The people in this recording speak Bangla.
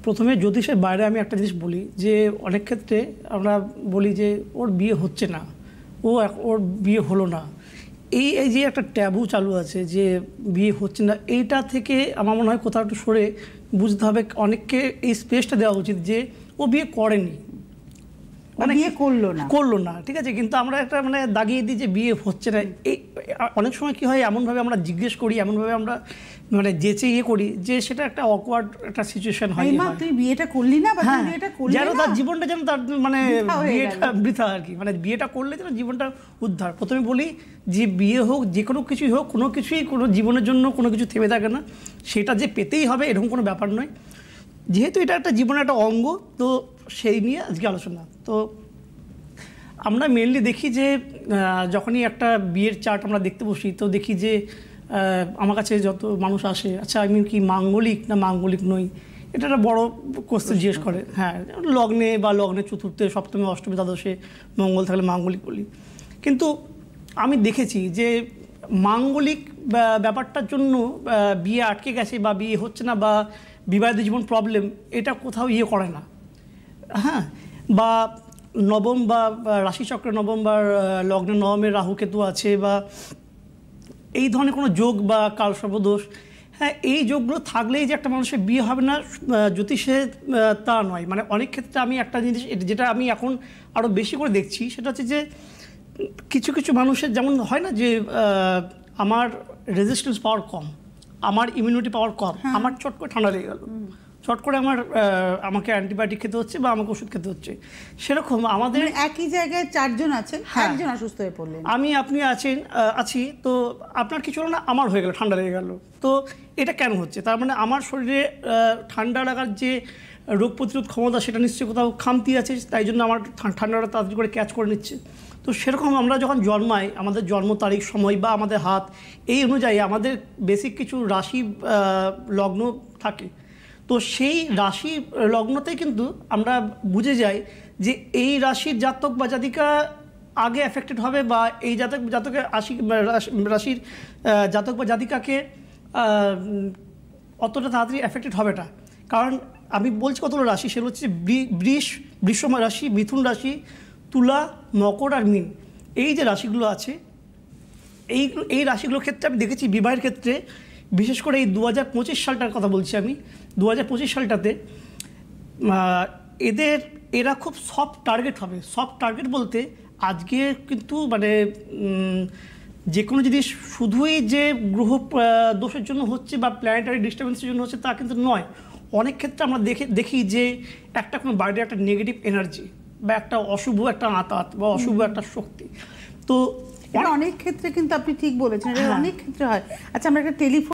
প্রথমে জ্যোতিষের বাইরে আমি একটা জিনিস বলি যে অনেক ক্ষেত্রে আমরা বলি যে ওর বিয়ে হচ্ছে না, ওর বিয়ে হলো না, এই যে একটা ট্যাবু চালু আছে যে বিয়ে হচ্ছে না, এইটা থেকে আমার মনে হয় কোথাও একটু সরে বুঝতে হবে, অনেককে এই স্পেসটা দেওয়া উচিত যে ও বিয়ে করেনি, মানে বিয়ে করলো না, ঠিক আছে, কিন্তু আমরা একটা মানে দাগিয়ে দিই যে বিয়ে হচ্ছে না। এই অনেক সময় কি হয়, এমনভাবে আমরা জিজ্ঞেস করি, এমনভাবে আমরা মানে যেচে করি যে সেটা একটা অকওয়ার্ড একটা সিচুয়েশন হয়। তুই বিয়েটা করলি না, যেন তার জীবনটা যেন তার মানে বিয়েটা বৃথা আর কি, মানে বিয়েটা করলে যেন জীবনটা উদ্ধার। প্রথমে বলি যে বিয়ে হোক, যে কোনো কিছুই হোক, কোনো কিছুই কোনো জীবনের জন্য কোনো কিছু থেমে থাকে না, সেটা যে পেতেই হবে এরকম কোনো ব্যাপার নয়। যেহেতু এটা একটা জীবনের একটা অঙ্গ, তো সেই নিয়ে আজকে আলোচনা। তো আমরা মেনলি দেখি যে যখনই একটা বিয়ের চার্ট আমরা দেখতে বসি, তো দেখি যে আমার কাছে যত মানুষ আসে, আচ্ছা আমি কি মাঙ্গলিক না মাঙ্গলিক নই, এটা একটা বড় কোশ্চেন জিজ্ঞেস করে। হ্যাঁ, লগ্নে বা লগ্নের চতুর্থে, সপ্তমে, অষ্টমে, দ্বাদশে মঙ্গল থাকলে মাঙ্গলিক বলি। কিন্তু আমি দেখেছি যে মাঙ্গলিক ব্যাপারটার জন্য বিয়ে আটকে গেছে বা বিয়ে হচ্ছে না বা বিবাহিত জীবন প্রবলেম, এটা কোথাও করে না। হ্যাঁ, বা নবম বা রাশিচক্রে নবম বা লগ্নে নবমের রাহুকেতু আছে বা এই ধরনের কোনো যোগ বা কালসর্পদোষ, হ্যাঁ, এই যোগগুলো থাকলেই যে একটা মানুষের বিয়ে হবে না জ্যোতিষে তা নয়। মানে অনেক ক্ষেত্রে আমি একটা জিনিস যেটা আমি এখন আরও বেশি করে দেখছি, সেটা হচ্ছে যে কিছু কিছু মানুষের যেমন হয় না যে আমার রেজিস্ট্যান্স পাওয়ার কম, আমার ইমিউনিটি পাওয়ার কম, আমার চট করে ঠান্ডা লেগে গেল, চট করে আমাকে অ্যান্টিবায়োটিক খেতে হচ্ছে বা আমাকে ওষুধ খেতে হচ্ছে। সেরকম আমাদের একই জায়গায় চারজন আছেন, একজন অসুস্থ হয়ে পড়লেন, আপনি আছি, তো আপনার কিছু হলো না, আমার হয়ে গেল, ঠান্ডা লেগে গেল। তো এটা কেন হচ্ছে? তার মানে আমার শরীরে ঠান্ডা লাগার যে রোগ প্রতিরোধ ক্ষমতা, সেটা নিশ্চয়ই কোথাও খামতি আছে, তাই জন্য আমার ঠান্ডাটা তাড়াতাড়ি করে ক্যাচ করে নিচ্ছে। তো সেরকম আমরা যখন জন্মাই, আমাদের জন্ম তারিখ, সময় বা আমাদের হাত, এই অনুযায়ী আমাদের বেসিক কিছু রাশি লগ্ন থাকে। তো সেই রাশি লগ্নতেই কিন্তু আমরা বুঝে যাই যে এই রাশির জাতক বা জাতিকা আগে এফেক্টেড হবে বা এই জাতকের রাশির জাতক বা জাতিকাকে অতটা তাড়াতাড়ি এফেক্টেড হবে না। কারণ আমি বলছি কতগুলো রাশি, সেগুলো হচ্ছে বৃষ রাশি, মিথুন রাশি, তুলা, মকর আর মীন। এই যে রাশিগুলো আছে, এই রাশিগুলোর ক্ষেত্রে আমি দেখেছি বিবাহের ক্ষেত্রে, বিশেষ করে এই 2025 সালটার কথা বলছি আমি, 2025 সালটাতে এরা খুব সফট টার্গেট হবে। সফট টার্গেট বলতে আজকে কিন্তু মানে যে কোনো জিনিস শুধুই যে গ্রহ দোষের জন্য হচ্ছে বা প্ল্যানেটারি ডিস্টার্বেন্সের জন্য হচ্ছে তা কিন্তু নয়। অনেক ক্ষেত্রে আমরা দেখি যে একটা কোনো বাইরে একটা নেগেটিভ এনার্জি বা একটা অশুভ একটা আঁতাত বা অশুভ একটা শক্তি, তো অনেক ক্ষেত্রে কিন্তু আপনি ঠিক বলেছেন, অনেক ক্ষেত্রে হয়। আচ্ছা, আমরা একটা টেলিফোন